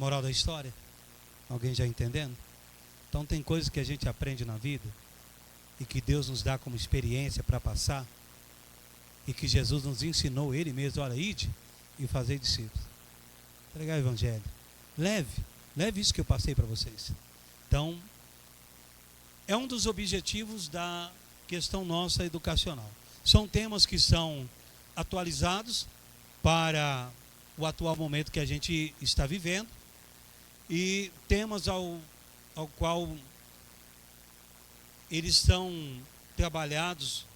Moral da história? Alguém já entendendo? Então tem coisas que a gente aprende na vida e que Deus nos dá como experiência para passar e que Jesus nos ensinou, Ele mesmo, olha, ide e fazer discípulos. Pregar o evangelho. Leve isso que eu passei para vocês. Então, é um dos objetivos da questão nossa educacional. São temas que são atualizados para o atual momento que a gente está vivendo e temas ao qual eles são trabalhados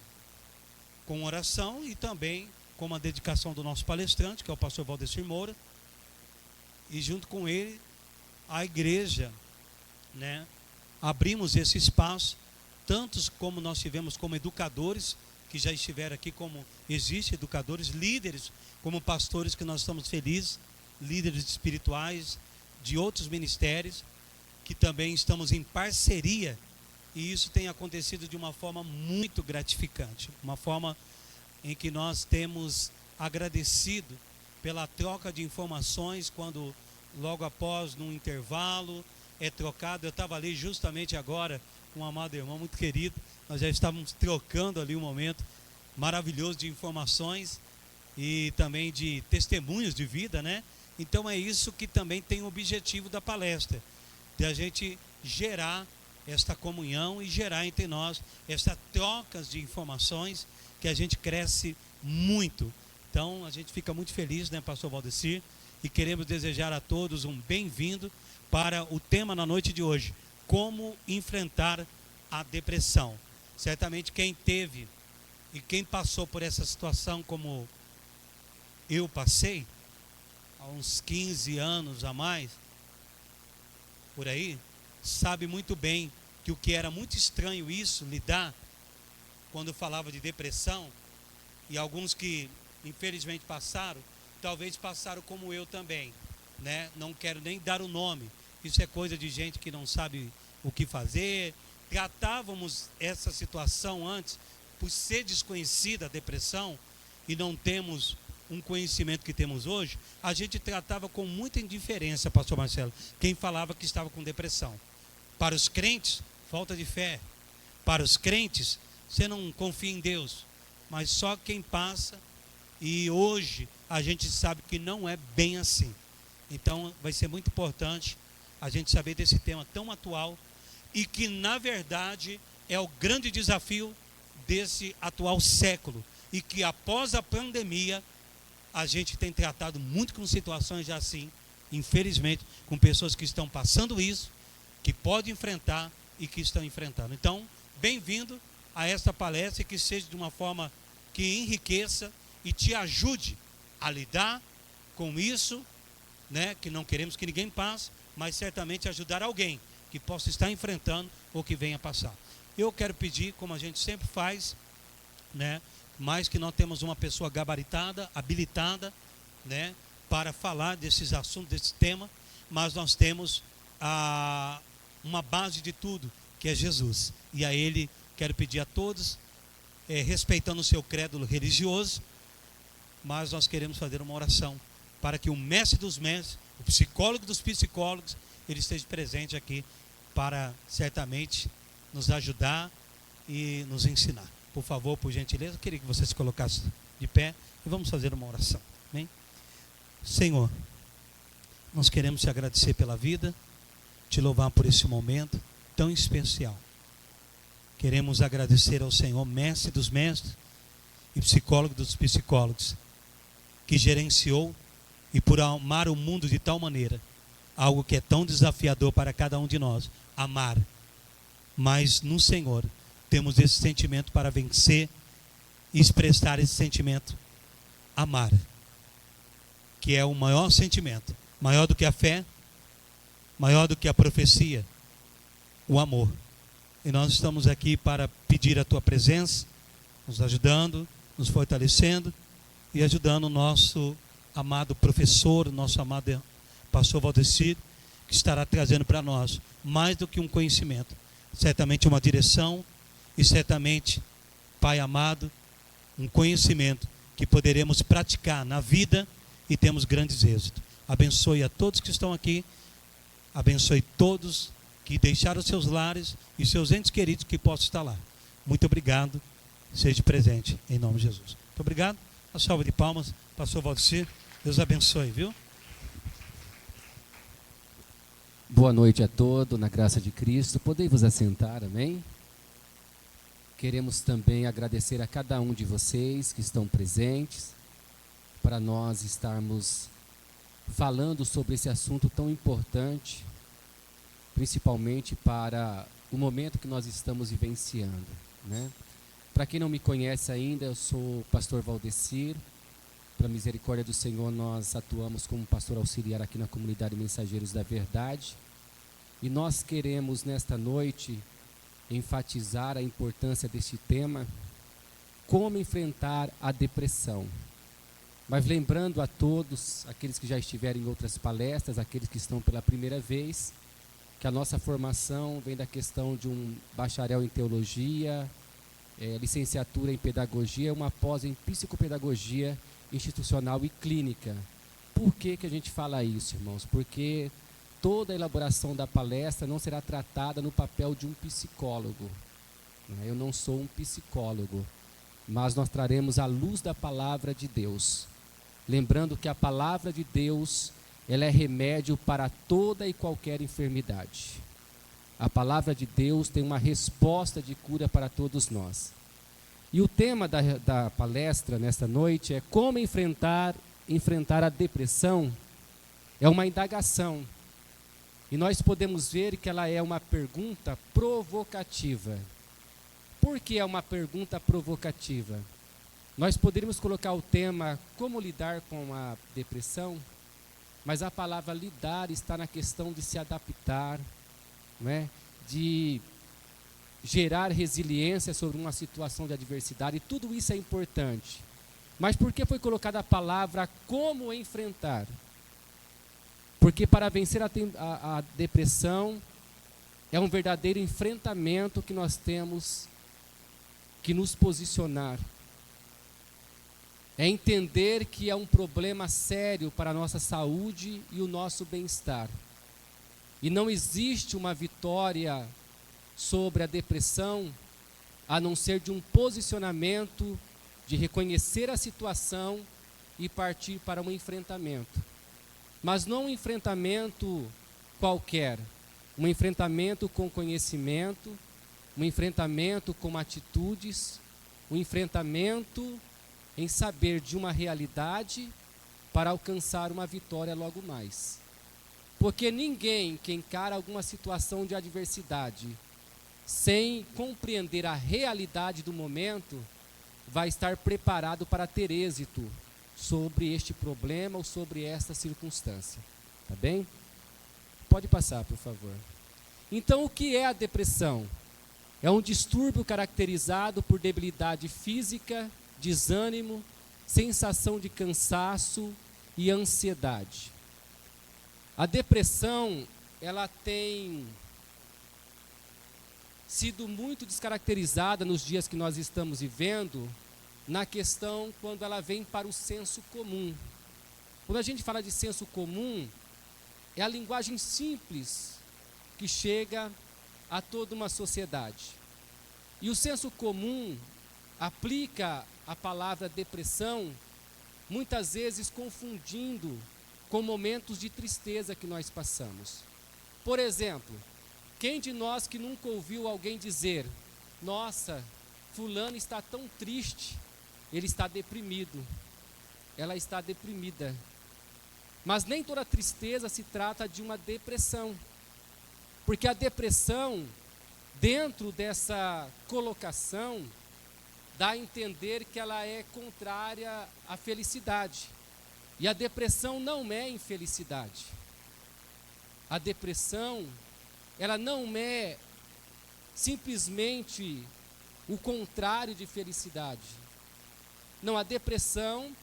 com oração e também com a dedicação do nosso palestrante, que é o pastor Valdecir Moura, e junto com ele a igreja, né, abrimos esse espaço, tantos como nós tivemos como educadores, que já estiveram aqui, como existem educadores, líderes, como pastores, que nós estamos felizes, líderes espirituais de outros ministérios, que também estamos em parceria, e isso tem acontecido de uma forma muito gratificante, uma forma em que nós temos agradecido pela troca de informações, quando logo após, num intervalo, é trocado. Eu estava ali justamente agora com um amado irmão muito querido, nós já estávamos trocando ali um momento maravilhoso de informações e também de testemunhos de vida, né? Então é isso que também tem o objetivo da palestra, de a gente gerar esta comunhão e gerar entre nós estas trocas de informações, que a gente cresce muito. Então a gente fica muito feliz, né, pastor Valdecir, e queremos desejar a todos um bem-vindo para o tema na noite de hoje: como enfrentar a depressão. Certamente quem teve e quem passou por essa situação como eu passei, há uns 15 anos a mais, por aí, sabe muito bem que o que era muito estranho isso, lidar, quando falava de depressão, e alguns que infelizmente passaram, talvez passaram como eu também, né? Não quero nem dar o nome, isso é coisa de gente que não sabe o que fazer. Tratávamos essa situação antes, por ser desconhecida a depressão, e não temos um conhecimento que temos hoje, a gente tratava com muita indiferença, pastor Marcelo, quem falava que estava com depressão. Para os crentes, falta de fé. Para os crentes, você não confia em Deus. Mas só quem passa, e hoje a gente sabe que não é bem assim. Então vai ser muito importante a gente saber desse tema tão atual, e que na verdade é o grande desafio desse atual século, e que após a pandemia a gente tem tratado muito com situações assim, infelizmente, com pessoas que estão passando isso, que podem enfrentar e que estão enfrentando. Então, bem-vindo a esta palestra, e que seja de uma forma que enriqueça e te ajude a lidar com isso, né, que não queremos que ninguém passe, mas certamente ajudar alguém que possa estar enfrentando ou que venha passar. Eu quero pedir, como a gente sempre faz, né, mas que nós temos uma pessoa gabaritada, habilitada, né, para falar desses assuntos, desse tema, mas nós temos uma base de tudo, que é Jesus. E a Ele quero pedir a todos, respeitando o seu credo religioso, mas nós queremos fazer uma oração para que o mestre dos mestres, o psicólogo dos psicólogos, ele esteja presente aqui para certamente nos ajudar e nos ensinar. Por favor, por gentileza, eu queria que você se colocasse de pé e vamos fazer uma oração. Amém? Senhor, nós queremos te agradecer pela vida, te louvar por esse momento tão especial. Queremos agradecer ao Senhor, mestre dos mestres e psicólogo dos psicólogos, que gerenciou e por amar o mundo de tal maneira, algo que é tão desafiador para cada um de nós, amar. Mas no Senhor temos esse sentimento para vencer e expressar esse sentimento, amar, que é o maior sentimento, maior do que a fé, maior do que a profecia, o amor. E nós estamos aqui para pedir a tua presença, nos ajudando, nos fortalecendo e ajudando o nosso amado professor, nosso amado pastor Valdecir, que estará trazendo para nós mais do que um conhecimento, certamente uma direção e certamente, Pai amado, um conhecimento que poderemos praticar na vida e temos grandes êxitos. abençoe a todos que estão aqui, abençoe todos que deixaram seus lares e seus entes queridos que possam estar lá. Muito obrigado, seja presente em nome de Jesus. Muito obrigado, uma salva de palmas, pastor Valdecir, Deus abençoe, viu? Boa noite a todos, na graça de Cristo. Podem vos assentar, amém? Queremos também agradecer a cada um de vocês que estão presentes, para nós estarmos falando sobre esse assunto tão importante, principalmente para o momento que nós estamos vivenciando, né? Para quem não me conhece ainda, eu sou o pastor Valdecir. Pela misericórdia do Senhor, nós atuamos como pastor auxiliar aqui na comunidade Mensageiros da Verdade. E nós queremos, nesta noite, enfatizar a importância deste tema, como enfrentar a depressão. Mas lembrando a todos, aqueles que já estiveram em outras palestras, aqueles que estão pela primeira vez, que a nossa formação vem da questão de um bacharel em teologia, licenciatura em pedagogia, uma pós em psicopedagogia institucional e clínica. Por que a gente fala isso, irmãos? Porque toda a elaboração da palestra não será tratada no papel de um psicólogo. Eu não sou um psicólogo, mas nós traremos a luz da palavra de Deus. Lembrando que a palavra de Deus, ela é remédio para toda e qualquer enfermidade. A palavra de Deus tem uma resposta de cura para todos nós. E o tema da palestra nesta noite é como enfrentar a depressão. É uma indagação. E nós podemos ver que ela é uma pergunta provocativa. Por que é uma pergunta provocativa? Nós poderíamos colocar o tema como lidar com a depressão, mas a palavra lidar está na questão de se adaptar, não é? De gerar resiliência sobre uma situação de adversidade, e tudo isso é importante. Mas por que foi colocada a palavra como enfrentar? Porque para vencer a depressão é um verdadeiro enfrentamento que nós temos que nos posicionar. É entender que é um problema sério para a nossa saúde e o nosso bem-estar. E não existe uma vitória sobre a depressão, a não ser de um posicionamento de reconhecer a situação e partir para um enfrentamento. Mas não um enfrentamento qualquer, um enfrentamento com conhecimento, um enfrentamento com atitudes, um enfrentamento em saber de uma realidade para alcançar uma vitória logo mais. Porque ninguém que encara alguma situação de adversidade sem compreender a realidade do momento vai estar preparado para ter êxito sobre este problema ou sobre esta circunstância. Tá bem? Pode passar, por favor. Então, o que é a depressão? É um distúrbio caracterizado por debilidade física, desânimo, sensação de cansaço e ansiedade. A depressão, ela tem sido muito descaracterizada nos dias que nós estamos vivendo, na questão quando ela vem para o senso comum. Quando a gente fala de senso comum, é a linguagem simples que chega a toda uma sociedade. E o senso comum aplica a palavra depressão, muitas vezes confundindo com momentos de tristeza que nós passamos. Por exemplo, quem de nós que nunca ouviu alguém dizer: nossa, fulano está tão triste, ele está deprimido, ela está deprimida. Mas nem toda tristeza se trata de uma depressão, porque a depressão, dentro dessa colocação, dá a entender que ela é contrária à felicidade. E a depressão não é infelicidade. A depressão, ela não é simplesmente o contrário de felicidade. Não, a depressão,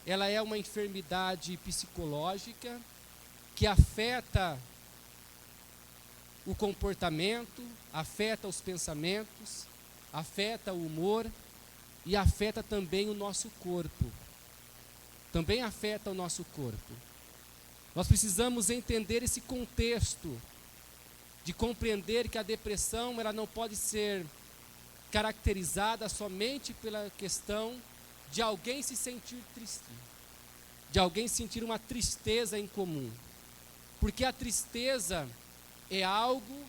ela é uma enfermidade psicológica que afeta o comportamento, afeta os pensamentos, afeta o humor e afeta também o nosso corpo. Também afeta o nosso corpo. Nós precisamos entender esse contexto, de compreender que a depressão ela não pode ser caracterizada somente pela questão de alguém se sentir triste, de alguém sentir uma tristeza em comum. Porque a tristeza é algo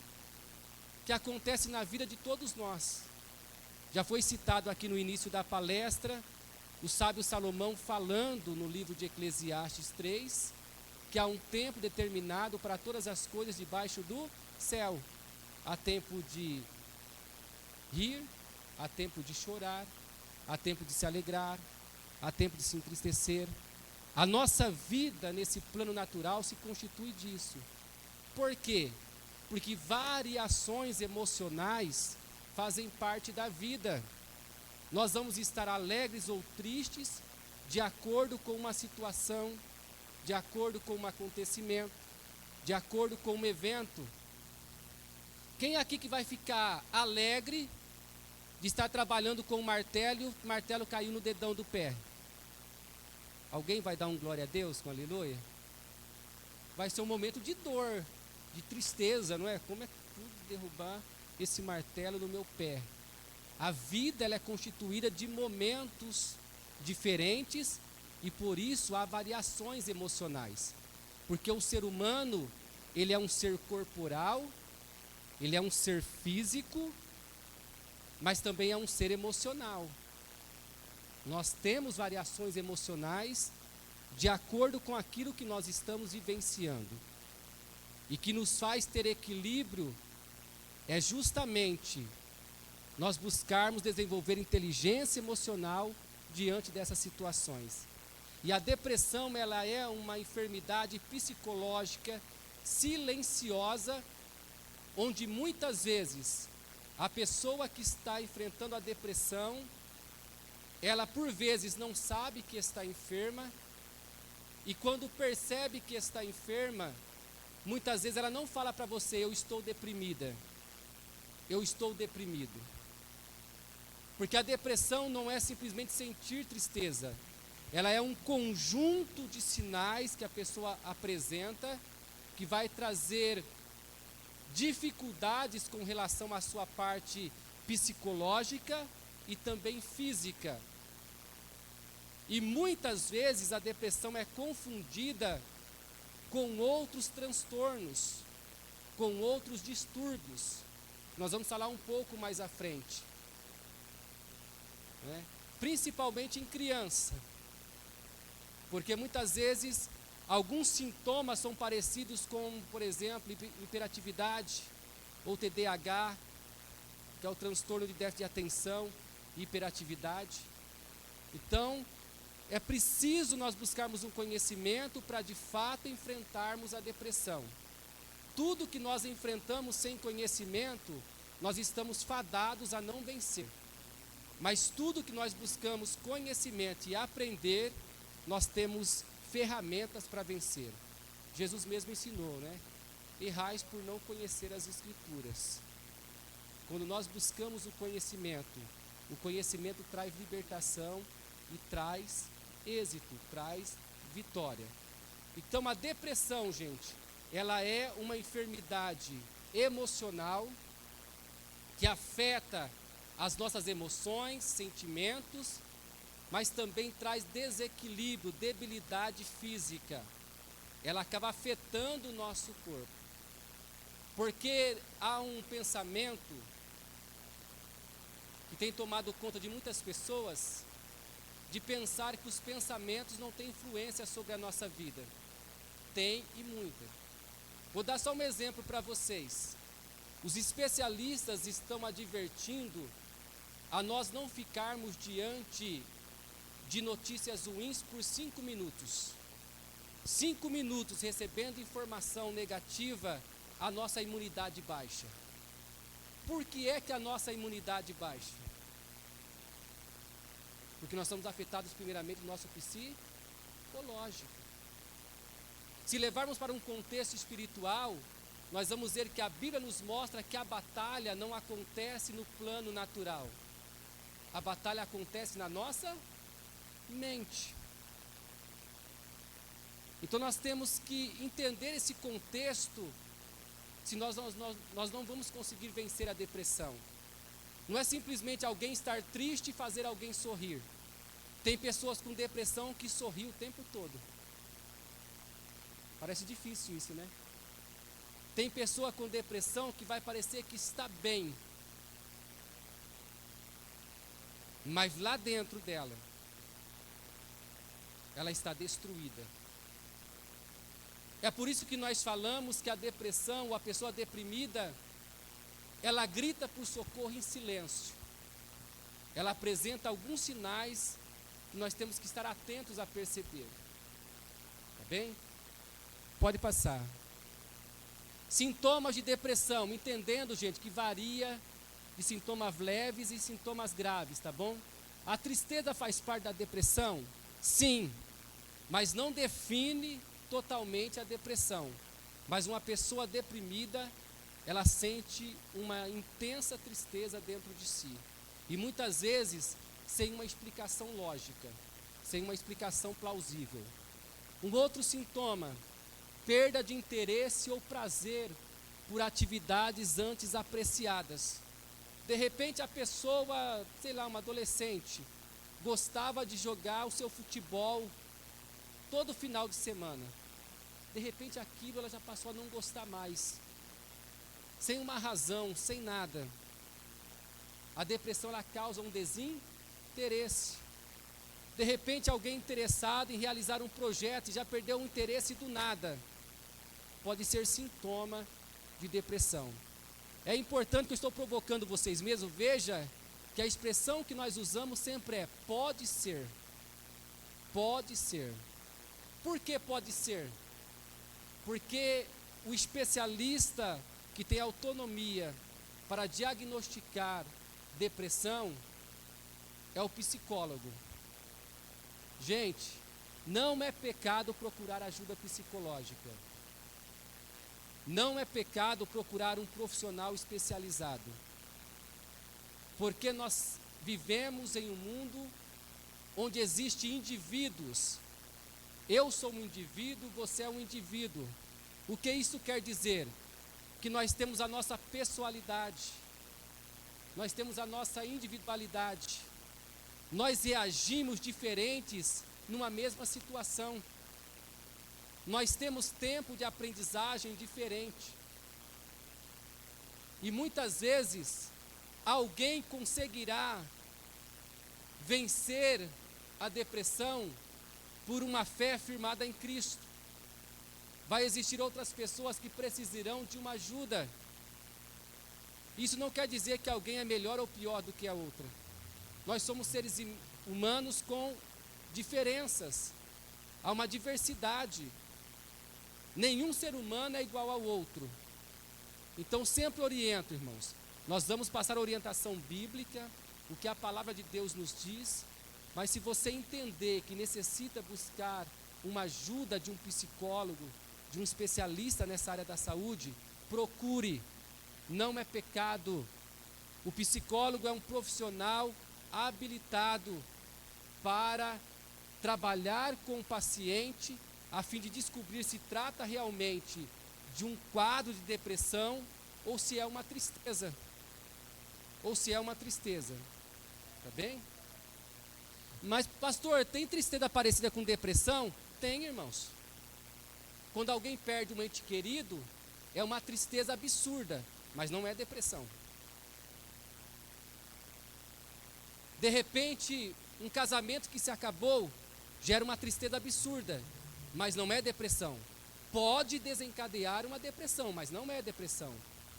que acontece na vida de todos nós. Já foi citado aqui no início da palestra, o sábio Salomão falando no livro de Eclesiastes 3, que há um tempo determinado para todas as coisas debaixo do céu. Há tempo de rir, há tempo de chorar, há tempo de se alegrar, há tempo de se entristecer. A nossa vida nesse plano natural se constitui disso. Por quê? Porque variações emocionais fazem parte da vida. Nós vamos estar alegres ou tristes de acordo com uma situação, de acordo com um acontecimento, de acordo com um evento. Quem aqui que vai ficar alegre de estar trabalhando com o martelo caiu no dedão do pé? Alguém vai dar um glória a Deus com aleluia? Vai ser um momento de dor, de tristeza, não é? Como é que pude derrubar esse martelo no meu pé? A vida ela é constituída de momentos diferentes e por isso há variações emocionais. Porque o ser humano, ele é um ser corporal, ele é um ser físico, mas também é um ser emocional. Nós temos variações emocionais de acordo com aquilo que nós estamos vivenciando. E que nos faz ter equilíbrio é justamente nós buscarmos desenvolver inteligência emocional diante dessas situações. E a depressão, ela é uma enfermidade psicológica silenciosa, onde muitas vezes a pessoa que está enfrentando a depressão, ela por vezes não sabe que está enferma, e quando percebe que está enferma, muitas vezes ela não fala para você, eu estou deprimida, eu estou deprimido. Porque a depressão não é simplesmente sentir tristeza, ela é um conjunto de sinais que a pessoa apresenta, que vai trazer dificuldades com relação à sua parte psicológica e também física. E muitas vezes a depressão é confundida com outros transtornos, com outros distúrbios. Nós vamos falar um pouco mais à frente, né? Principalmente em criança, porque muitas vezes alguns sintomas são parecidos com, por exemplo, hiperatividade ou TDAH, que é o transtorno de déficit de atenção e hiperatividade. Então, é preciso nós buscarmos um conhecimento para de fato enfrentarmos a depressão. Tudo que nós enfrentamos sem conhecimento, nós estamos fadados a não vencer. Mas tudo que nós buscamos conhecimento e aprender, nós temos ferramentas para vencer. Jesus mesmo ensinou, né? Errais por não conhecer as Escrituras. Quando nós buscamos o conhecimento traz libertação e traz êxito, traz vitória. Então a depressão, gente, ela é uma enfermidade emocional que afeta as nossas emoções, sentimentos, mas também traz desequilíbrio, debilidade física. Ela acaba afetando o nosso corpo. Porque há um pensamento que tem tomado conta de muitas pessoas, de pensar que os pensamentos não têm influência sobre a nossa vida. Tem e muita. Vou dar só um exemplo para vocês. Os especialistas estão advertindo a nós não ficarmos diante de notícias ruins por 5 minutos. 5 minutos recebendo informação negativa, a nossa imunidade baixa. Por que é que a nossa imunidade baixa? Porque nós somos afetados primeiramente no nosso psicológico. Se levarmos para um contexto espiritual, nós vamos ver que a Bíblia nos mostra que a batalha não acontece no plano natural. A batalha acontece na nossa mente. Então nós temos que entender esse contexto, se nós não vamos conseguir vencer a depressão. Não é simplesmente alguém estar triste e fazer alguém sorrir. Tem pessoas com depressão que sorriem o tempo todo. Parece difícil isso, né? Tem pessoa com depressão que vai parecer que está bem, mas lá dentro dela, ela está destruída. É por isso que nós falamos que a depressão, ou a pessoa deprimida, ela grita por socorro em silêncio. Ela apresenta alguns sinais que nós temos que estar atentos a perceber. Tá bem? Pode passar. Sintomas de depressão, entendendo, gente, que varia de sintomas leves e sintomas graves, tá bom? A tristeza faz parte da depressão? Sim, mas não define totalmente a depressão. Mas uma pessoa deprimida, ela sente uma intensa tristeza dentro de si. E muitas vezes sem uma explicação lógica, sem uma explicação plausível. Um outro sintoma, perda de interesse ou prazer por atividades antes apreciadas. De repente a pessoa, sei lá, uma adolescente, gostava de jogar o seu futebol todo final de semana. De repente aquilo ela já passou a não gostar mais. Sem uma razão, sem nada. A depressão ela causa um desinteresse. De repente alguém interessado em realizar um projeto e já perdeu o interesse do nada. Pode ser sintoma de depressão. É importante que eu estou provocando vocês mesmos. Veja que a expressão que nós usamos sempre é pode ser. Pode ser. Por que pode ser? Porque o especialista que tem autonomia para diagnosticar depressão é o psicólogo. Gente, não é pecado procurar ajuda psicológica. Não é pecado procurar um profissional especializado. Porque nós vivemos em um mundo onde existem indivíduos. Eu sou um indivíduo, você é um indivíduo. O que isso quer dizer? Que nós temos a nossa pessoalidade. Nós temos a nossa individualidade. Nós reagimos diferentes numa mesma situação. Nós temos tempo de aprendizagem diferente. E muitas vezes, alguém conseguirá vencer a depressão por uma fé firmada em Cristo. Vai existir outras pessoas que precisarão de uma ajuda. Isso não quer dizer que alguém é melhor ou pior do que a outra. Nós somos seres humanos com diferenças. Há uma diversidade. Nenhum ser humano é igual ao outro. Então sempre oriento, irmãos. Nós vamos passar a orientação bíblica, o que a palavra de Deus nos diz. Mas se você entender que necessita buscar uma ajuda de um psicólogo, de um especialista nessa área da saúde, procure. Não é pecado. O psicólogo é um profissional habilitado para trabalhar com o paciente a fim de descobrir se trata realmente de um quadro de depressão ou se é uma tristeza. Ou se é uma tristeza. Tá bem? Mas, pastor, tem tristeza parecida com depressão? Tem, irmãos. Quando alguém perde um ente querido, é uma tristeza absurda, mas não é depressão. De repente, um casamento que se acabou gera uma tristeza absurda, mas não é depressão. Pode desencadear uma depressão, mas não é depressão.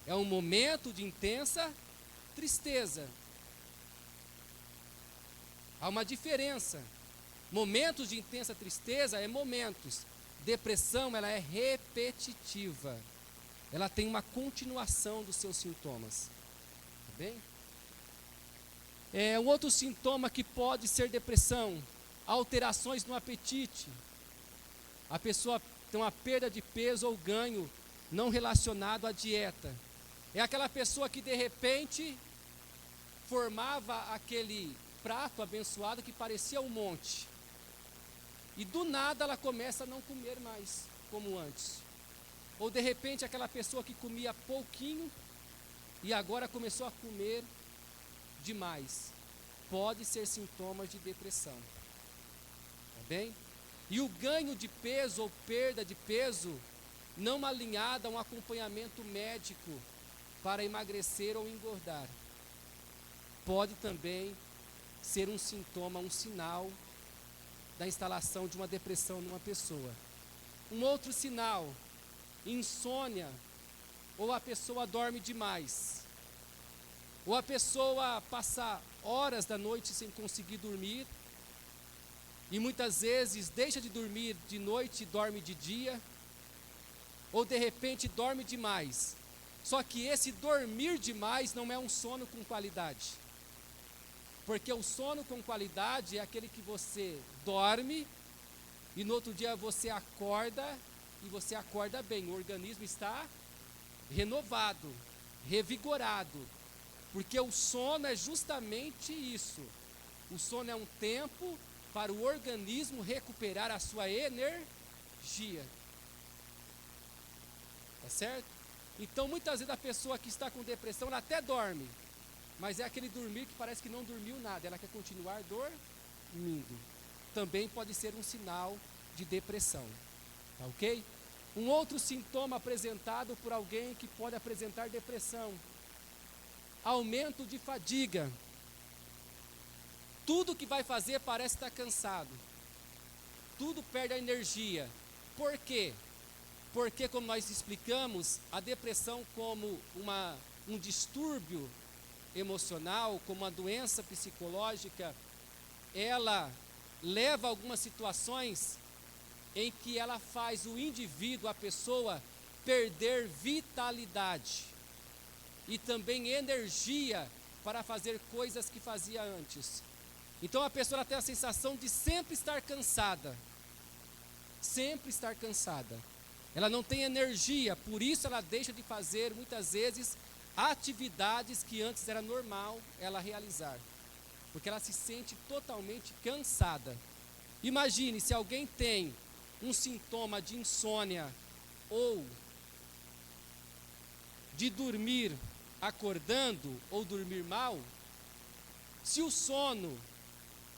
É um momento de intensa tristeza. Há uma diferença. Momentos de intensa tristeza é momentos. Depressão, ela é repetitiva. Ela tem uma continuação dos seus sintomas. Tá bem? Um outro sintoma que pode ser depressão, alterações no apetite. A pessoa tem uma perda de peso ou ganho não relacionado à dieta. É aquela pessoa que de repente formava aquele prato abençoado que parecia um monte. e do nada ela começa a não comer mais como antes. Ou de repente aquela pessoa que comia pouquinho e agora começou a comer demais. Pode ser sintomas de depressão. Tá bem? E o ganho de peso ou perda de peso não alinhada a um acompanhamento médico para emagrecer ou engordar, pode também ser um sintoma, um sinal da instalação de uma depressão numa pessoa. Um outro sinal, insônia, ou a pessoa dorme demais, ou a pessoa passa horas da noite sem conseguir dormir, e muitas vezes deixa de dormir de noite e dorme de dia, ou de repente dorme demais. Só que esse dormir demais não é um sono com qualidade. Porque o sono com qualidade é aquele que você dorme e no outro dia você acorda e você acorda bem. O organismo está renovado, revigorado. Porque o sono é justamente isso. O sono é um tempo para o organismo recuperar a sua energia. Tá certo? Então, muitas vezes a pessoa que está com depressão, ela até dorme, mas é aquele dormir que parece que não dormiu nada, ela quer continuar dormindo. Também pode ser um sinal de depressão. Tá ok? Um outro sintoma apresentado por alguém que pode apresentar depressão: aumento de fadiga. Tudo que vai fazer parece estar cansado. Tudo perde a energia. Por quê? Porque, como nós explicamos, a depressão como um distúrbio emocional, como uma doença psicológica, ela leva a algumas situações em que ela faz o indivíduo, a pessoa, perder vitalidade e também energia para fazer coisas que fazia antes. Então a pessoa ela tem a sensação de sempre estar cansada. Sempre estar cansada. Ela não tem energia, por isso ela deixa de fazer, muitas vezes, atividades que antes era normal ela realizar. Porque ela se sente totalmente cansada. Imagine se alguém tem um sintoma de insônia ou de dormir acordando ou dormir mal. Se o sono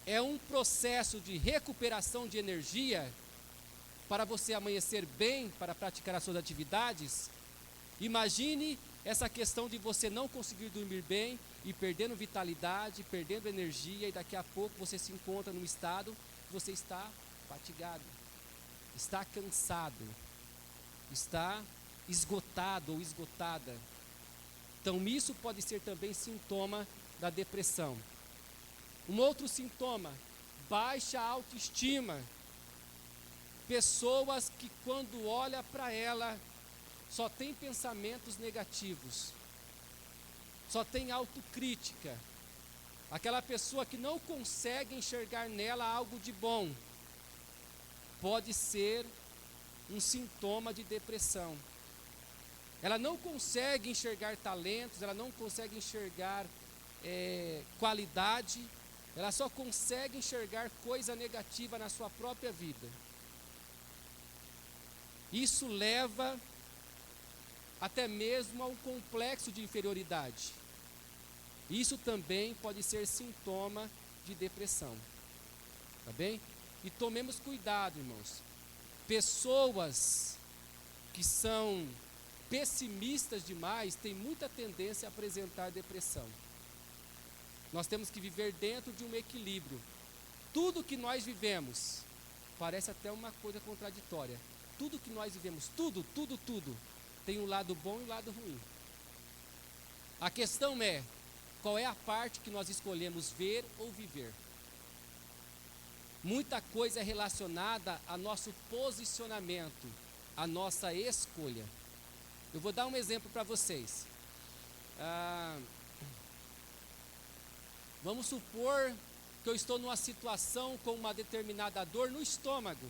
é um processo de recuperação de energia, para você amanhecer bem, para praticar as suas atividades, imagine essa questão de você não conseguir dormir bem e perdendo vitalidade, perdendo energia, e daqui a pouco você se encontra num estado que você está fatigado, está cansado, está esgotado ou esgotada. Então isso pode ser também sintoma da depressão. Um outro sintoma, baixa autoestima. Pessoas que quando olha para ela, só tem pensamentos negativos, só tem autocrítica. Aquela pessoa que não consegue enxergar nela algo de bom, pode ser um sintoma de depressão. Ela não consegue enxergar talentos, ela não consegue enxergar qualidade, ela só consegue enxergar coisa negativa na sua própria vida. Isso leva até mesmo a um complexo de inferioridade. Isso também pode ser sintoma de depressão. Tá bem? E tomemos cuidado, irmãos. Pessoas que são pessimistas demais têm muita tendência a apresentar depressão. Nós temos que viver dentro de um equilíbrio. Tudo que nós vivemos parece até uma coisa contraditória. Tudo que nós vivemos, tudo, tem um lado bom e um lado ruim. A questão é, qual é a parte que nós escolhemos ver ou viver? Muita coisa é relacionada ao nosso posicionamento, à nossa escolha. Eu vou dar um exemplo para vocês. Vamos supor que eu estou numa situação com uma determinada dor no estômago.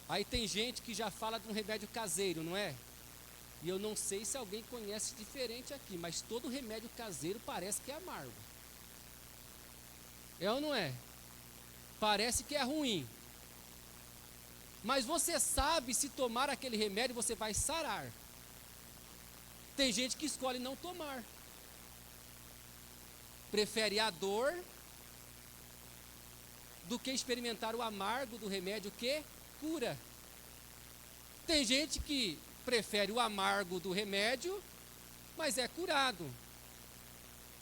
Aí tem gente que já fala de um remédio caseiro, não é? E eu não sei se alguém conhece diferente aqui, mas todo remédio caseiro parece que é amargo. É ou não é? Parece que é ruim. Mas você sabe se tomar aquele remédio você vai sarar. Tem gente que escolhe não tomar. Prefere a dor do que experimentar o amargo do remédio que cura. Tem gente que prefere o amargo do remédio, mas é curado.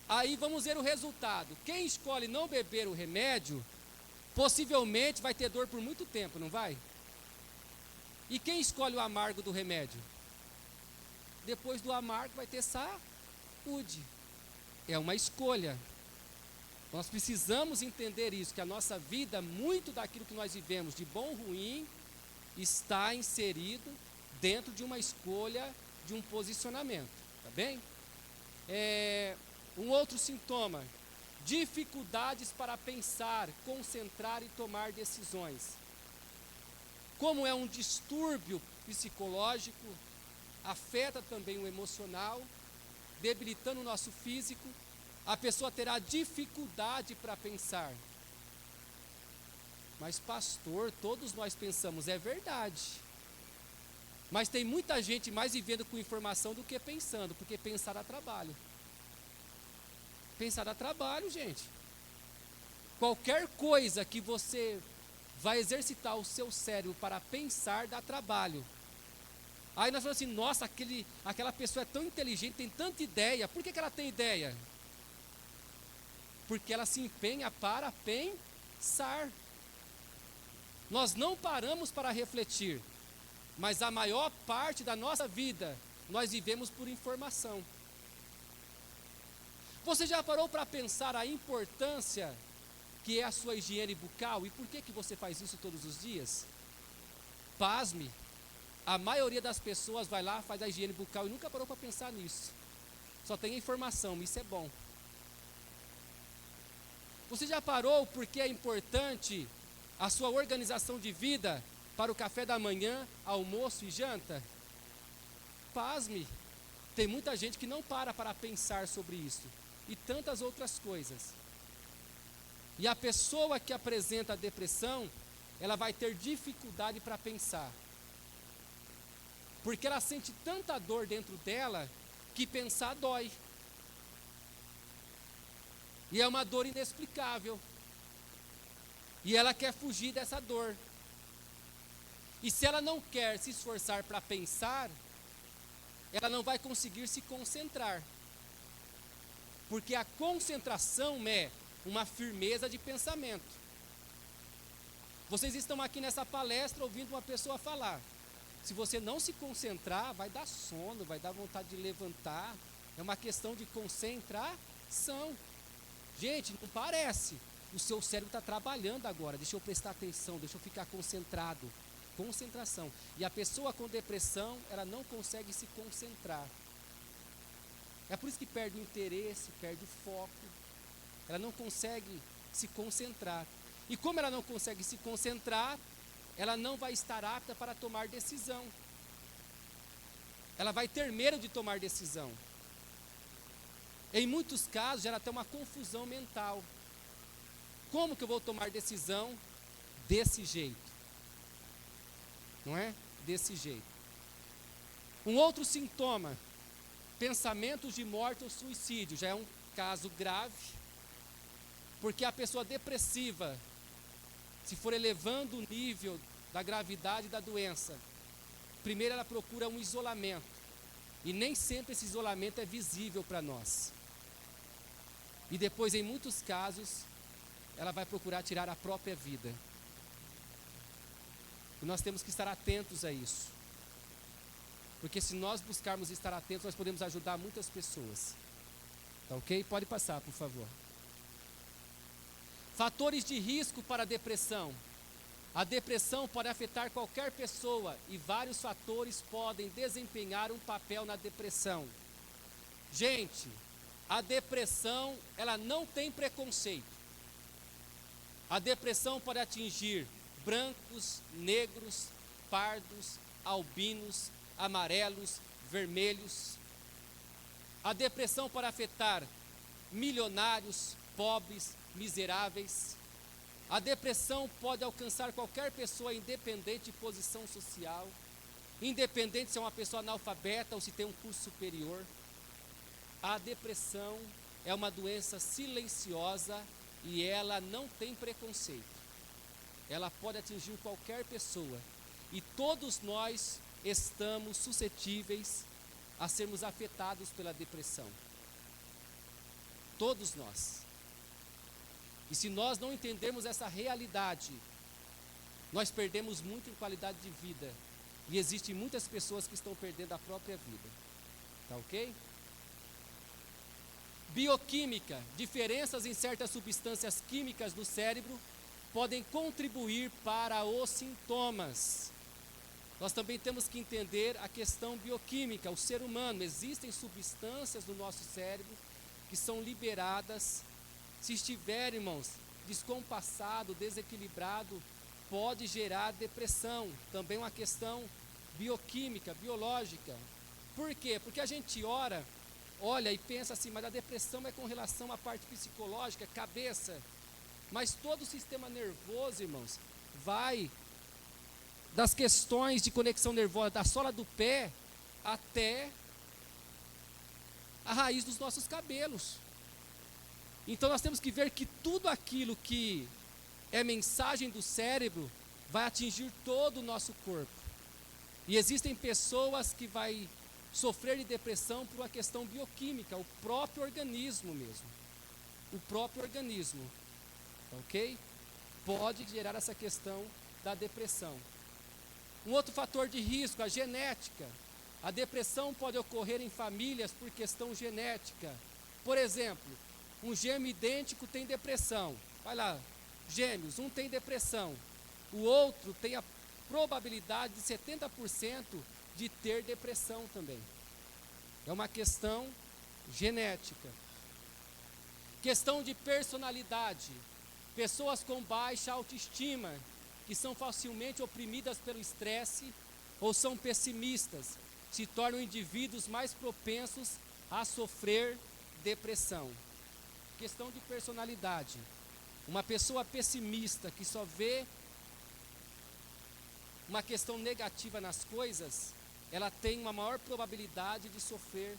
Aí vamos ver o resultado. Quem escolhe não beber o remédio, possivelmente vai ter dor por muito tempo, não vai? E quem escolhe o amargo do remédio? Depois do amargo vai ter saúde. É uma escolha. Nós precisamos entender isso, que a nossa vida, muito daquilo que nós vivemos, de bom ou ruim, está inserido dentro de uma escolha, de um posicionamento, tá bem? Um outro sintoma, dificuldades para pensar, concentrar e tomar decisões. Como é um distúrbio psicológico, afeta também o emocional, debilitando o nosso físico, a pessoa terá dificuldade para pensar. Mas pastor, todos nós pensamos, é verdade. Mas tem muita gente mais vivendo com informação do que pensando, porque pensar dá trabalho. Pensar dá trabalho, gente. Qualquer coisa que você vai exercitar o seu cérebro para pensar dá trabalho. Aí nós falamos assim, nossa, aquela pessoa é tão inteligente, tem tanta ideia. Por que ela tem ideia? Porque ela se empenha para pensar. Nós não paramos para refletir, mas a maior parte da nossa vida nós vivemos por informação. Você já parou para pensar a importância que é a sua higiene bucal? E por que você faz isso todos os dias? Pasme, a maioria das pessoas vai lá, faz a higiene bucal e nunca parou para pensar nisso. Só tem informação, isso é bom. Você já parou porque é importante a sua organização de vida para o café da manhã, almoço e janta? Pasme, tem muita gente que não para pensar sobre isso. E tantas outras coisas. E a pessoa que apresenta a depressão, ela vai ter dificuldade para pensar. Porque ela sente tanta dor dentro dela, que pensar dói. E é uma dor inexplicável. E ela quer fugir dessa dor. E se ela não quer se esforçar para pensar, ela não vai conseguir se concentrar. Porque a concentração é uma firmeza de pensamento. Vocês estão aqui nessa palestra ouvindo uma pessoa falar. Se você não se concentrar, vai dar sono, vai dar vontade de levantar. É uma questão de concentração. Gente, não parece. O seu cérebro está trabalhando agora. Deixa eu prestar atenção, deixa eu ficar concentrado. Concentração. E a pessoa com depressão, ela não consegue se concentrar. É por isso que perde o interesse, perde o foco. Ela não consegue se concentrar. E como ela não consegue se concentrar, ela não vai estar apta para tomar decisão. Ela vai ter medo de tomar decisão. Em muitos casos, gera até uma confusão mental. Como que eu vou tomar decisão desse jeito? Não é? Desse jeito. Um outro sintoma, pensamentos de morte ou suicídio, já é um caso grave, porque a pessoa depressiva, se for elevando o nível da gravidade da doença, primeiro ela procura um isolamento, e nem sempre esse isolamento é visível para nós. E depois, em muitos casos, ela vai procurar tirar a própria vida. E nós temos que estar atentos a isso. Porque se nós buscarmos estar atentos, nós podemos ajudar muitas pessoas. Tá ok? Pode passar, por favor. Fatores de risco para a depressão. A depressão pode afetar qualquer pessoa e vários fatores podem desempenhar um papel na depressão. Gente, a depressão, ela não tem preconceito. A depressão pode atingir brancos, negros, pardos, albinos, amarelos, vermelhos. A depressão pode afetar milionários, pobres, miseráveis. A depressão pode alcançar qualquer pessoa, independente de posição social, independente se é uma pessoa analfabeta ou se tem um curso superior. A depressão é uma doença silenciosa e ela não tem preconceito. Ela pode atingir qualquer pessoa e todos nós estamos suscetíveis a sermos afetados pela depressão. Todos nós. E se nós não entendermos essa realidade, nós perdemos muito em qualidade de vida. E existem muitas pessoas que estão perdendo a própria vida. Tá ok? Bioquímica, diferenças em certas substâncias químicas do cérebro podem contribuir para os sintomas. Nós também temos que entender a questão bioquímica, o ser humano. Existem substâncias no nosso cérebro que são liberadas. Se estiver, irmãos, descompassado, desequilibrado, pode gerar depressão. Também uma questão bioquímica, biológica. Por quê? Porque a gente olha e pensa assim, mas a depressão é com relação à parte psicológica, cabeça. Mas todo o sistema nervoso, irmãos, vai das questões de conexão nervosa da sola do pé até a raiz dos nossos cabelos. Então nós temos que ver que tudo aquilo que é mensagem do cérebro vai atingir todo o nosso corpo. E existem pessoas que vai sofrer de depressão por uma questão bioquímica, o próprio organismo mesmo. O próprio organismo, ok? Pode gerar essa questão da depressão. Um outro fator de risco, a genética. A depressão pode ocorrer em famílias por questão genética. Por exemplo, um gêmeo idêntico tem depressão. Vai lá, gêmeos, um tem depressão. O outro tem a probabilidade de 70% de ter depressão também. É uma questão genética. Questão de personalidade. Pessoas com baixa autoestima, que são facilmente oprimidas pelo estresse ou são pessimistas, se tornam indivíduos mais propensos a sofrer depressão. Questão de personalidade. Uma pessoa pessimista que só vê uma questão negativa nas coisas, ela tem uma maior probabilidade de sofrer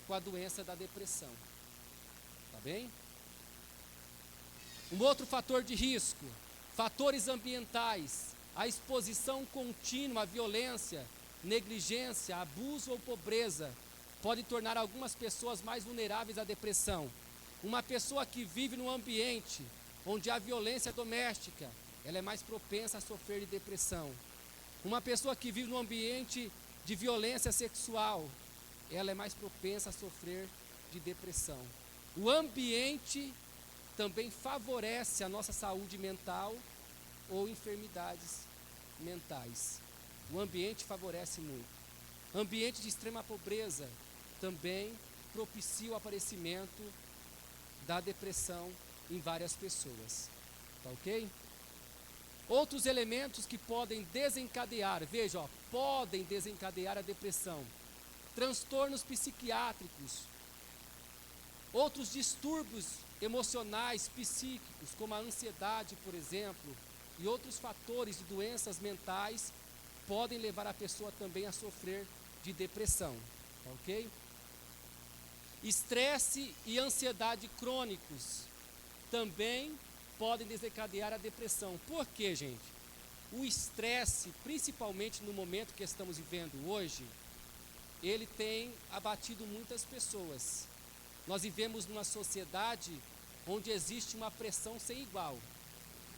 com a doença da depressão. Tá bem? Um outro fator de risco, fatores ambientais, a exposição contínua à violência, negligência, abuso ou pobreza, pode tornar algumas pessoas mais vulneráveis à depressão. Uma pessoa que vive num ambiente onde há violência doméstica, ela é mais propensa a sofrer de depressão. Uma pessoa que vive num ambiente de violência sexual, ela é mais propensa a sofrer de depressão. O ambiente também favorece a nossa saúde mental ou enfermidades mentais. O ambiente favorece muito. Ambiente de extrema pobreza também propicia o aparecimento da depressão em várias pessoas. Tá ok? Outros elementos que podem desencadear, veja, podem desencadear a depressão. Transtornos psiquiátricos, outros distúrbios emocionais, psíquicos, como a ansiedade, por exemplo, e outros fatores de doenças mentais podem levar a pessoa também a sofrer de depressão, ok? Estresse e ansiedade crônicos também podem desencadear a depressão. Por quê, gente? O estresse, principalmente no momento que estamos vivendo hoje, ele tem abatido muitas pessoas. Nós vivemos numa sociedade onde existe uma pressão sem igual,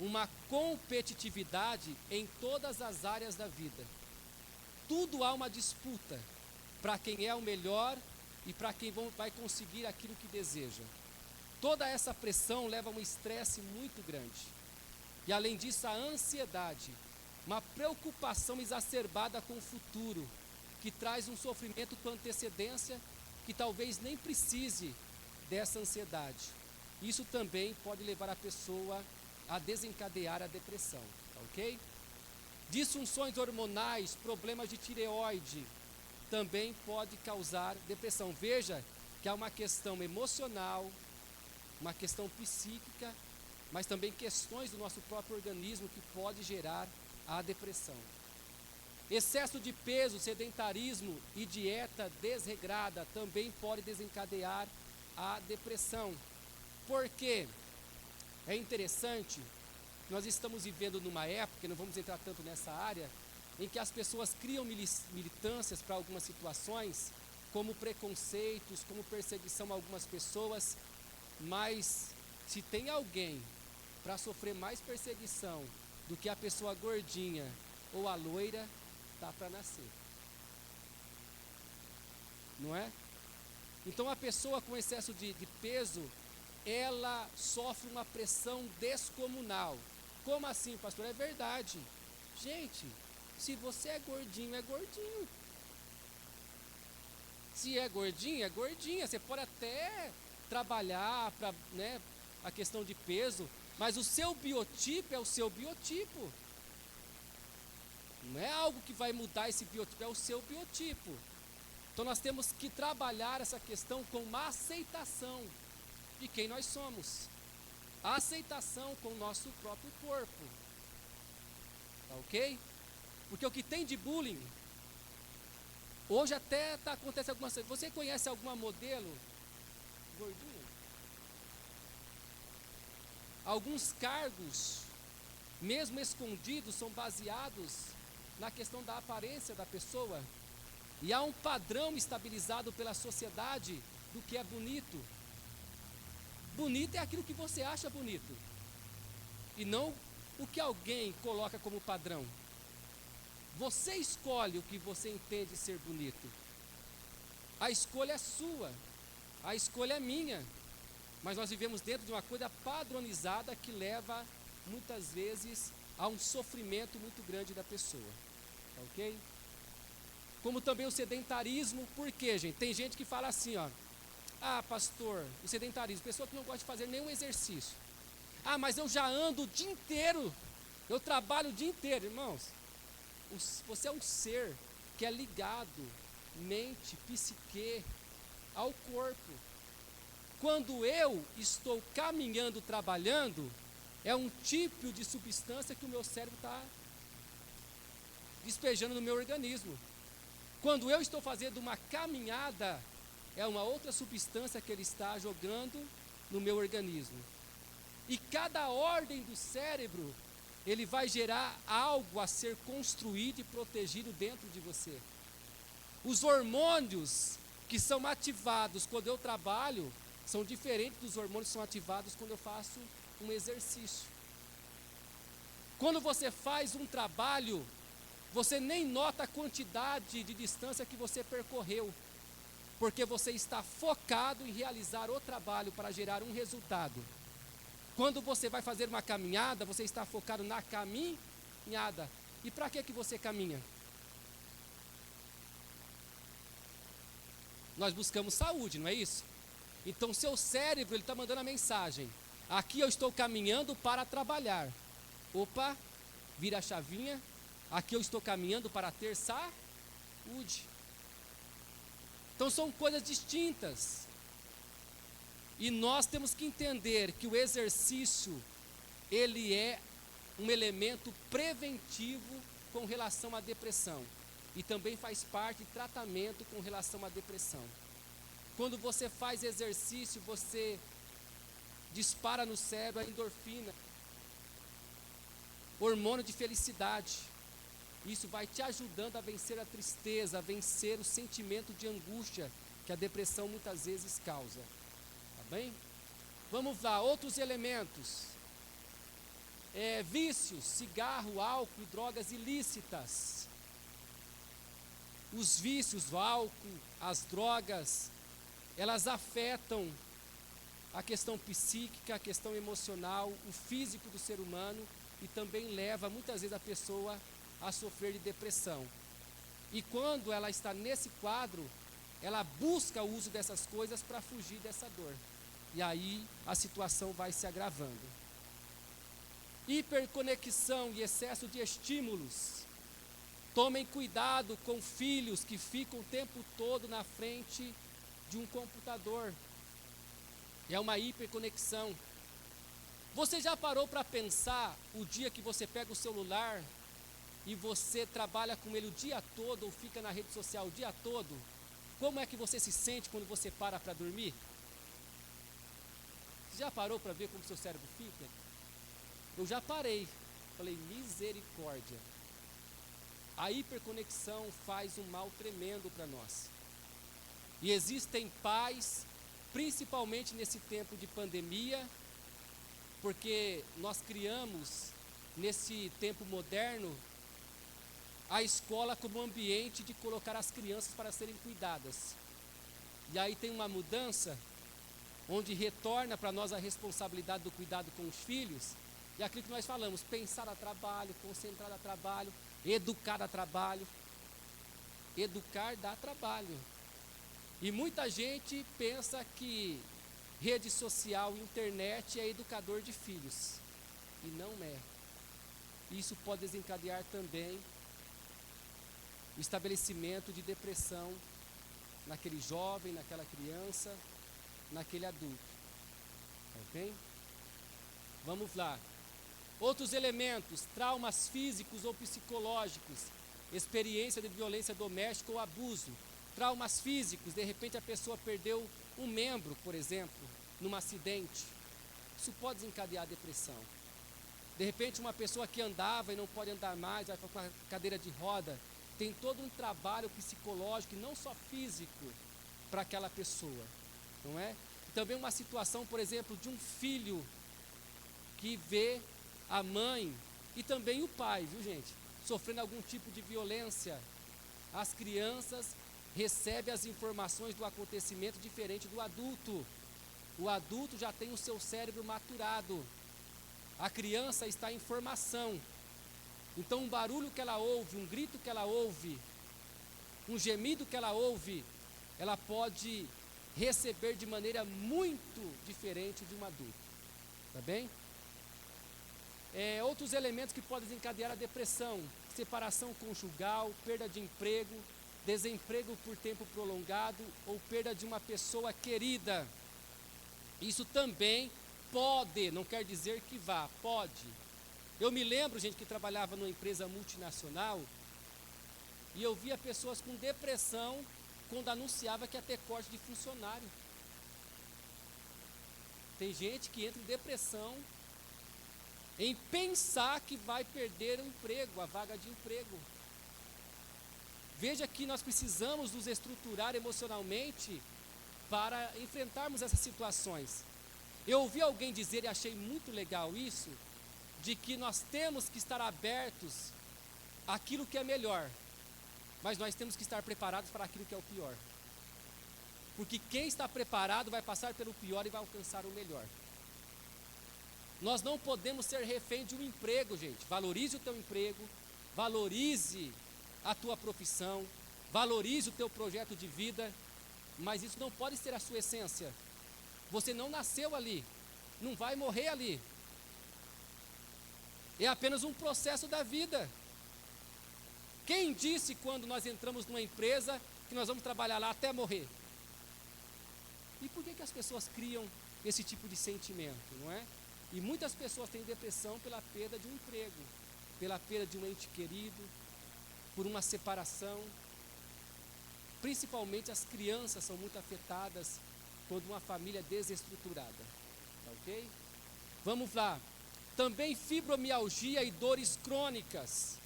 uma competitividade em todas as áreas da vida. Tudo há uma disputa para quem é o melhor e para quem vai conseguir aquilo que deseja. Toda essa pressão leva a um estresse muito grande. E além disso, a ansiedade, uma preocupação exacerbada com o futuro, que traz um sofrimento com antecedência que talvez nem precise dessa ansiedade. Isso também pode levar a pessoa a desencadear a depressão, ok? Disfunções hormonais, problemas de tireoide, também pode causar depressão. Veja que há uma questão emocional, uma questão psíquica mas também questões do nosso próprio organismo que pode gerar a depressão. Excesso de peso, sedentarismo e dieta desregrada também pode desencadear a depressão. Por quê? É interessante, nós estamos vivendo numa época, não vamos entrar tanto nessa área, em que as pessoas criam militâncias para algumas situações, como preconceitos, como perseguição a algumas pessoas, mas se tem alguém para sofrer mais perseguição do que a pessoa gordinha ou a loira, está para nascer. Não é? Então a pessoa com excesso de peso, ela sofre uma pressão descomunal. Como assim, pastor? É verdade. Gente, se você é gordinho, é gordinho. Se é gordinha, é gordinha. Você pode até trabalhar para, né, a questão de peso, mas o seu biotipo é o seu biotipo. Não é algo que vai mudar esse biotipo, é o seu biotipo. Então nós temos que trabalhar essa questão com uma aceitação de quem nós somos. A aceitação com o nosso próprio corpo. Tá ok? Porque o que tem de bullying, hoje até acontece algumas coisas. Você conhece alguma modelo gordinha? Alguns cargos, mesmo escondidos, são baseados na questão da aparência da pessoa. E há um padrão estabilizado pela sociedade do que é bonito. Bonito é aquilo que você acha bonito, e não o que alguém coloca como padrão. Você escolhe o que você entende ser bonito. A escolha é sua, a escolha é minha, mas nós vivemos dentro de uma coisa padronizada que leva muitas vezes a um sofrimento muito grande da pessoa. Tá ok? Como também o sedentarismo. Por quê, gente? Tem gente que fala assim, ó: ah, pastor, o sedentarismo, pessoa que não gosta de fazer nenhum exercício. Ah, mas eu já ando o dia inteiro, eu trabalho o dia inteiro. Irmãos, você é um ser que é ligado, mente, psique, ao corpo. Quando eu estou caminhando, trabalhando, é um tipo de substância que o meu cérebro está despejando no meu organismo. Quando eu estou fazendo uma caminhada, é uma outra substância que ele está jogando no meu organismo. E cada ordem do cérebro, ele vai gerar algo a ser construído e protegido dentro de você. Os hormônios que são ativados quando eu trabalho são diferentes dos hormônios que são ativados quando eu faço um exercício. Quando você faz um trabalho, você nem nota a quantidade de distância que você percorreu, porque você está focado em realizar o trabalho para gerar um resultado. Quando você vai fazer uma caminhada, você está focado na caminhada. E para que você caminha? Nós buscamos saúde, não é isso? Então seu cérebro, ele está mandando a mensagem: aqui eu estou caminhando para trabalhar. Opa, vira a chavinha. Aqui eu estou caminhando para ter saúde. Então são coisas distintas. E nós temos que entender que o exercício, ele é um elemento preventivo com relação à depressão. E também faz parte de tratamento com relação à depressão. Quando você faz exercício, você dispara no cérebro a endorfina, hormônio de felicidade. Isso vai te ajudando a vencer a tristeza, a vencer o sentimento de angústia que a depressão muitas vezes causa. Tá bem? Vamos lá, outros elementos. Vícios, cigarro, álcool, drogas ilícitas. Os vícios, o álcool, as drogas, elas afetam a questão psíquica, a questão emocional, o físico do ser humano, e também leva muitas vezes a pessoa a sofrer de depressão. E quando ela está nesse quadro, ela busca o uso dessas coisas para fugir dessa dor. E aí a situação vai se agravando. Hiperconexão e excesso de estímulos. Tomem cuidado com filhos que ficam o tempo todo na frente de um computador. É uma hiperconexão. Você já parou para pensar o dia que você pega o celular e você trabalha com ele o dia todo ou fica na rede social o dia todo? Como é que você se sente quando você para dormir? Você já parou para ver como seu cérebro fica? Eu já parei. Falei, misericórdia. A hiperconexão faz um mal tremendo para nós. E existem pais, principalmente nesse tempo de pandemia, porque nós criamos, nesse tempo moderno, a escola como ambiente de colocar as crianças para serem cuidadas. E aí tem uma mudança, onde retorna para nós a responsabilidade do cuidado com os filhos, e aquilo que nós falamos, pensar a trabalho, concentrar a trabalho, educar a trabalho. Educar dá trabalho. E muita gente pensa que rede social, internet é educador de filhos. E não é. Isso pode desencadear também o estabelecimento de depressão naquele jovem, naquela criança, naquele adulto. Ok? Vamos lá. Outros elementos, traumas físicos ou psicológicos, experiência de violência doméstica ou abuso. Traumas físicos, de repente a pessoa perdeu um membro, por exemplo, num acidente. Isso pode desencadear a depressão. De repente uma pessoa que andava e não pode andar mais, vai para uma cadeira de roda, tem todo um trabalho psicológico, e não só físico, para aquela pessoa, não é? Também uma situação, por exemplo, de um filho que vê a mãe e também o pai, viu gente, sofrendo algum tipo de violência. As crianças recebem as informações do acontecimento diferente do adulto. O adulto já tem o seu cérebro maturado. A criança está em formação. Então um barulho que ela ouve, um grito que ela ouve, um gemido que ela ouve, ela pode receber de maneira muito diferente de um adulto. Tá bem? Outros elementos que podem desencadear a depressão: separação conjugal, perda de emprego, desemprego por tempo prolongado ou perda de uma pessoa querida. Isso também pode, não quer dizer que vá, pode. Eu me lembro, gente, que trabalhava numa empresa multinacional e eu via pessoas com depressão quando anunciava que ia ter corte de funcionário. Tem gente que entra em depressão em pensar que vai perder o emprego, a vaga de emprego. Veja que nós precisamos nos estruturar emocionalmente para enfrentarmos essas situações. Eu ouvi alguém dizer, e achei muito legal isso, de que nós temos que estar abertos àquilo que é melhor, mas nós temos que estar preparados para aquilo que é o pior. Porque quem está preparado vai passar pelo pior e vai alcançar o melhor. Nós não podemos ser refém de um emprego, gente. Valorize o teu emprego, valorize a tua profissão, valorize o teu projeto de vida, mas isso não pode ser a sua essência. Você não nasceu ali, não vai morrer ali. É apenas um processo da vida. Quem disse quando nós entramos numa empresa que nós vamos trabalhar lá até morrer? E por que as pessoas criam esse tipo de sentimento, não é? E muitas pessoas têm depressão pela perda de um emprego, pela perda de um ente querido, por uma separação. Principalmente as crianças são muito afetadas quando uma família é desestruturada. Tá ok? Vamos lá. Também fibromialgia e dores crônicas.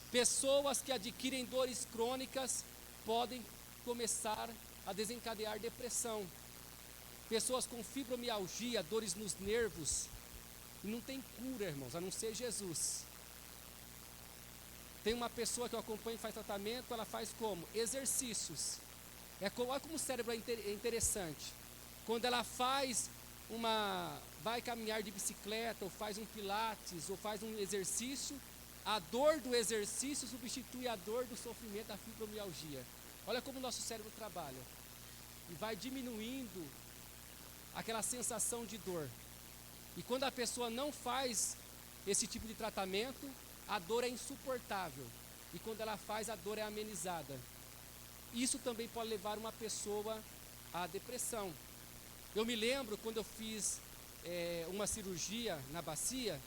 Pessoas que adquirem dores crônicas podem começar a desencadear depressão. Pessoas com fibromialgia, dores nos nervos, e não tem cura, irmãos, a não ser Jesus. Tem uma pessoa que eu acompanho e faz tratamento, ela faz como? Exercícios. Olha como o cérebro é interessante. Quando ela vai caminhar de bicicleta, ou faz um pilates, ou faz um exercício, a dor do exercício substitui a dor do sofrimento da fibromialgia. Olha como o nosso cérebro trabalha. E vai diminuindo aquela sensação de dor. E quando a pessoa não faz esse tipo de tratamento, a dor é insuportável. E quando ela faz, a dor é amenizada. Isso também pode levar uma pessoa à depressão. Eu me lembro quando eu fiz uma cirurgia na bacia,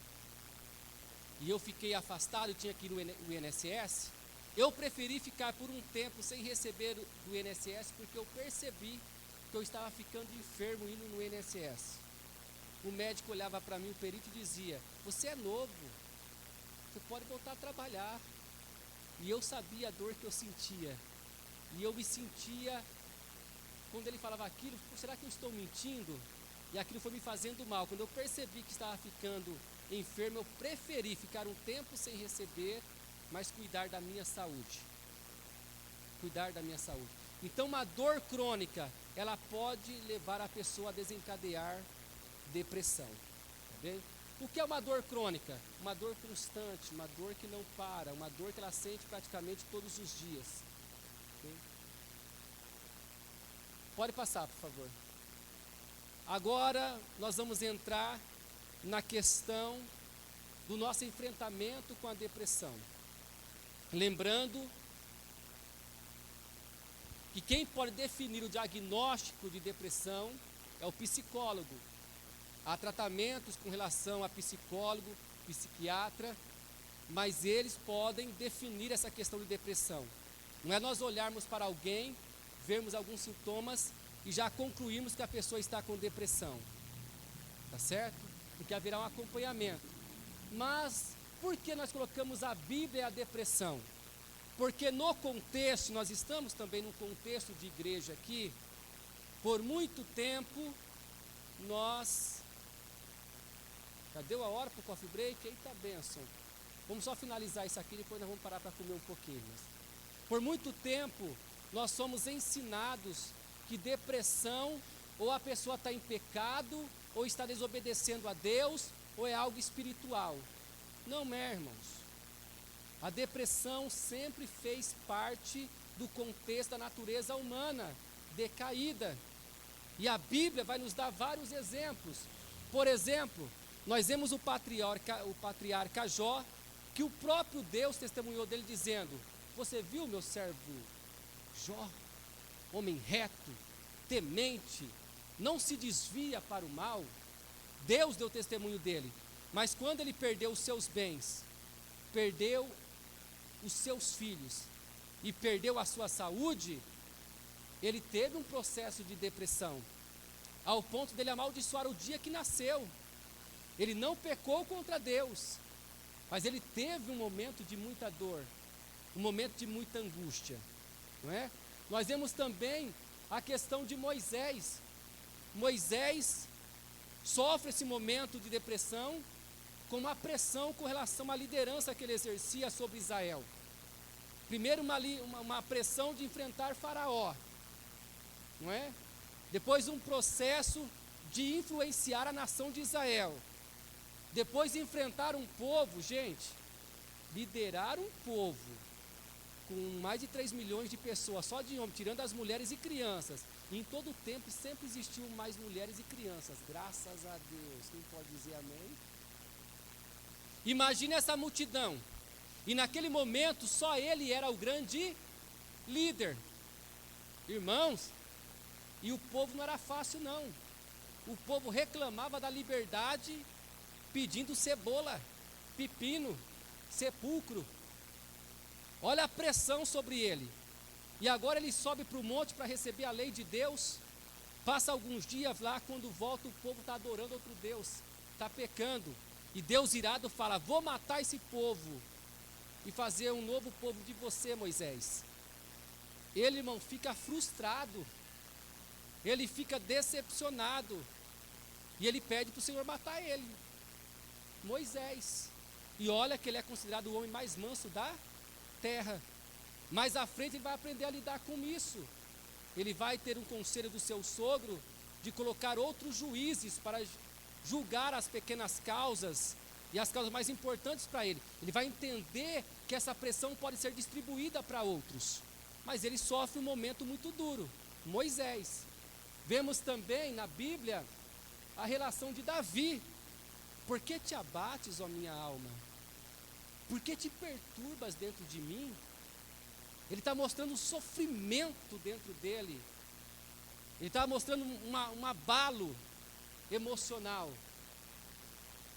e eu fiquei afastado, eu tinha que ir no INSS, eu preferi ficar por um tempo sem receber do INSS, porque eu percebi que eu estava ficando enfermo indo no INSS. O médico olhava para mim, o perito dizia: você é novo, você pode voltar a trabalhar. E eu sabia a dor que eu sentia, e eu me sentia, quando ele falava aquilo, será que eu estou mentindo? E aquilo foi me fazendo mal. Quando eu percebi que estava ficando enfermo, eu preferi ficar um tempo sem receber, mas cuidar da minha saúde. Cuidar da minha saúde. Então, uma dor crônica, ela pode levar a pessoa a desencadear depressão. Tá bem? O que é uma dor crônica? Uma dor constante, uma dor que não para, uma dor que ela sente praticamente todos os dias. Okay? Pode passar, por favor. Agora nós vamos entrar na questão do nosso enfrentamento com a depressão. Lembrando que quem pode definir o diagnóstico de depressão é o psicólogo. Há tratamentos com relação a psicólogo, psiquiatra, mas eles podem definir essa questão de depressão. Não é nós olharmos para alguém, vermos alguns sintomas e já concluirmos que a pessoa está com depressão. Tá certo? Porque haverá um acompanhamento. Mas por que nós colocamos a Bíblia e a depressão? Porque no contexto, nós estamos também num contexto de igreja aqui, por muito tempo nós... Já deu a hora para o coffee break? Eita bênção. Vamos só finalizar isso aqui, depois nós vamos parar para comer um pouquinho. Por muito tempo, nós somos ensinados que depressão, ou a pessoa está em pecado, ou está desobedecendo a Deus, ou é algo espiritual. Não, meus irmãos. A depressão sempre fez parte do contexto da natureza humana, decaída. E a Bíblia vai nos dar vários exemplos. Por exemplo, nós vemos o patriarca Jó, que o próprio Deus testemunhou dele dizendo: você viu meu servo Jó, homem reto, temente, não se desvia para o mal? Deus deu testemunho dele, mas quando ele perdeu os seus bens, perdeu os seus filhos e perdeu a sua saúde, ele teve um processo de depressão, ao ponto dele amaldiçoar o dia que nasceu. Ele não pecou contra Deus, mas ele teve um momento de muita dor, um momento de muita angústia, não é? Nós vemos também a questão de Moisés. Moisés sofre esse momento de depressão com uma pressão com relação à liderança que ele exercia sobre Israel. Primeiro uma pressão de enfrentar Faraó, não é? Depois um processo de influenciar a nação de Israel. Depois de enfrentar um povo, gente, liderar um povo com mais de 3 milhões de pessoas, só de homens, tirando as mulheres e crianças. E em todo o tempo sempre existiu mais mulheres e crianças, graças a Deus. Quem pode dizer amém? Imagine essa multidão. E naquele momento só ele era o grande líder. Irmãos, e o povo não era fácil não. O povo reclamava da liberdade, pedindo cebola, pepino, sepulcro. Olha a pressão sobre ele. E agora ele sobe para o monte para receber a lei de Deus. Passa alguns dias lá, quando volta o povo está adorando outro Deus, está pecando. E Deus irado fala: vou matar esse povo e fazer um novo povo de você, Moisés. Ele, irmão, fica frustrado. Ele fica decepcionado. E ele pede para o Senhor matar ele. Moisés. E olha que ele é considerado o homem mais manso da terra. Mais à frente ele vai aprender a lidar com isso. Ele vai ter um conselho do seu sogro de colocar outros juízes para julgar as pequenas causas e as causas mais importantes para ele. Ele vai entender que essa pressão pode ser distribuída para outros. Mas ele sofre um momento muito duro. Moisés. Vemos também na Bíblia a relação de Davi. Por que te abates, ó minha alma? Por que te perturbas dentro de mim? Ele está mostrando um sofrimento dentro dele. Ele está mostrando um abalo emocional.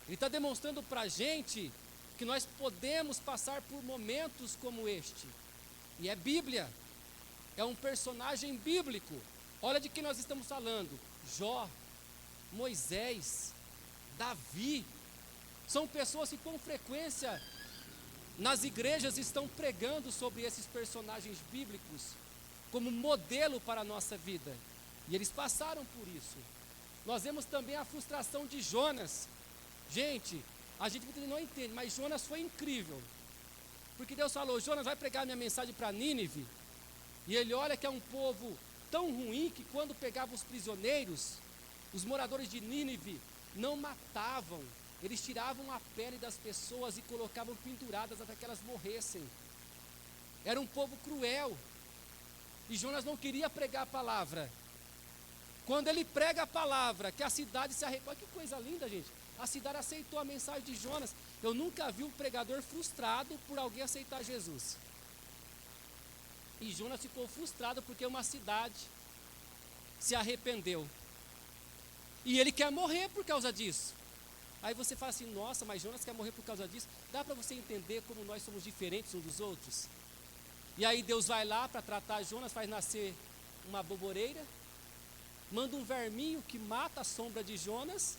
Ele está demonstrando para a gente que nós podemos passar por momentos como este. E é Bíblia, é um personagem bíblico. Olha de quem nós estamos falando: Jó, Moisés, Davi. São pessoas que com frequência nas igrejas estão pregando sobre esses personagens bíblicos como modelo para a nossa vida. E eles passaram por isso. Nós vemos também a frustração de Jonas. Gente, a gente não entende, mas Jonas foi incrível. Porque Deus falou: Jonas vai pregar minha mensagem para Nínive. E ele olha que é um povo tão ruim que quando pegava os prisioneiros, os moradores de Nínive não matavam. Eles tiravam a pele das pessoas e colocavam penduradas até que elas morressem. Era um povo cruel. E Jonas não queria pregar a palavra. Quando ele prega a palavra, que a cidade se arrepende. Olha que coisa linda, gente. A cidade aceitou a mensagem de Jonas. Eu nunca vi um pregador frustrado por alguém aceitar Jesus. E Jonas ficou frustrado porque uma cidade se arrependeu. E ele quer morrer por causa disso. Aí você fala assim: nossa, mas Jonas quer morrer por causa disso. Dá para você entender como nós somos diferentes uns dos outros? E aí Deus vai lá para tratar Jonas, faz nascer uma boboreira, manda um verminho que mata a sombra de Jonas,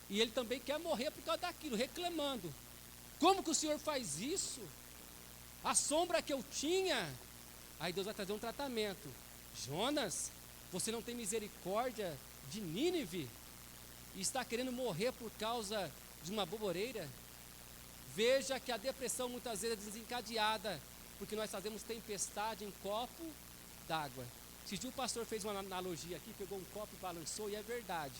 e ele também quer morrer por causa daquilo, reclamando: como que o Senhor faz isso? A sombra que eu tinha. Aí Deus vai trazer um tratamento: Jonas, você não tem misericórdia de Nínive? E está querendo morrer por causa de uma boboreira? Veja que a depressão muitas vezes é desencadeada porque nós fazemos tempestade em copo d'água. Esse dia o pastor fez uma analogia aqui, pegou um copo e balançou, e é verdade.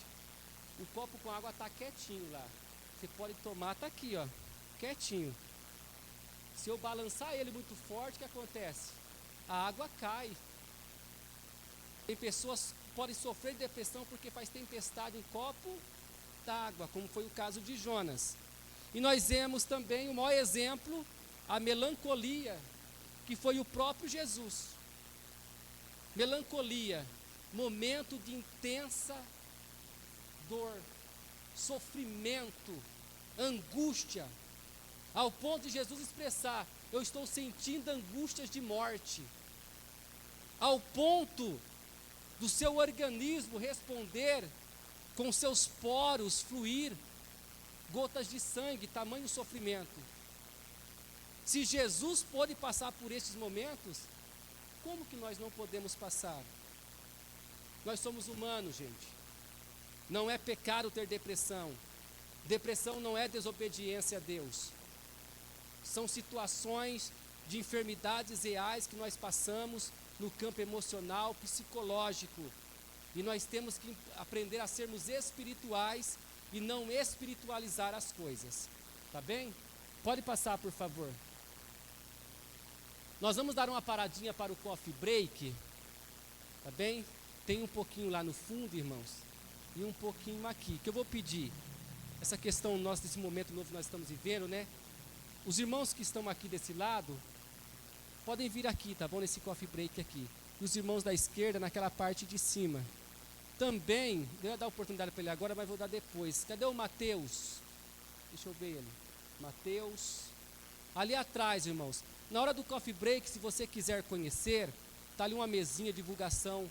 O copo com água está quietinho lá. Você pode tomar, está aqui, ó, quietinho. Se eu balançar ele muito forte, o que acontece? A água cai. Tem pessoas que podem sofrer de depressão porque faz tempestade em copo d'água, como foi o caso de Jonas. E nós vemos também o maior exemplo, a melancolia, que foi o próprio Jesus. Melancolia, momento de intensa dor, sofrimento, angústia, ao ponto de Jesus expressar: eu estou sentindo angústias de morte, ao ponto do seu organismo responder com seus poros fluir gotas de sangue, tamanho sofrimento. Se Jesus pôde passar por esses momentos, como que nós não podemos passar? Nós somos humanos, gente. Não é pecado ter depressão. Depressão não é desobediência a Deus. São situações de enfermidades reais que nós passamos no campo emocional, psicológico. E nós temos que aprender a sermos espirituais e não espiritualizar as coisas. Tá bem? Pode passar, por favor. Nós vamos dar uma paradinha para o coffee break. Tá bem? Tem um pouquinho lá no fundo, irmãos, e um pouquinho aqui. Que eu vou pedir, essa questão nossa, desse momento novo que nós estamos vivendo, né? Os irmãos que estão aqui desse lado, podem vir aqui, tá bom? Nesse coffee break aqui. E os irmãos da esquerda, naquela parte de cima. Também, eu ia dar oportunidade para ele agora, mas vou dar depois. Cadê o Mateus? Deixa eu ver ele. Mateus. Ali atrás, irmãos. Na hora do coffee break, se você quiser conhecer, está ali uma mesinha de divulgação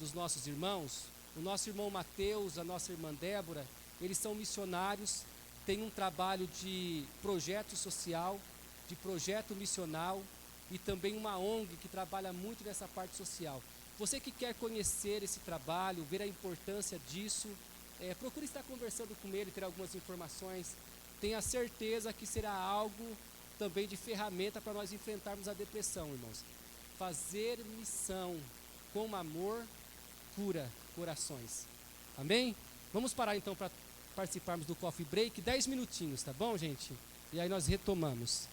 dos nossos irmãos. O nosso irmão Mateus, a nossa irmã Débora, eles são missionários, têm um trabalho de projeto social, de projeto missional e também uma ONG que trabalha muito nessa parte social. Você que quer conhecer esse trabalho, ver a importância disso, procure estar conversando com ele, ter algumas informações. Tenha certeza que será algo também de ferramenta para nós enfrentarmos a depressão, irmãos. Fazer missão com amor cura corações. Amém? Vamos parar então para participarmos do coffee break, 10 minutinhos, tá bom, gente? E aí nós retomamos.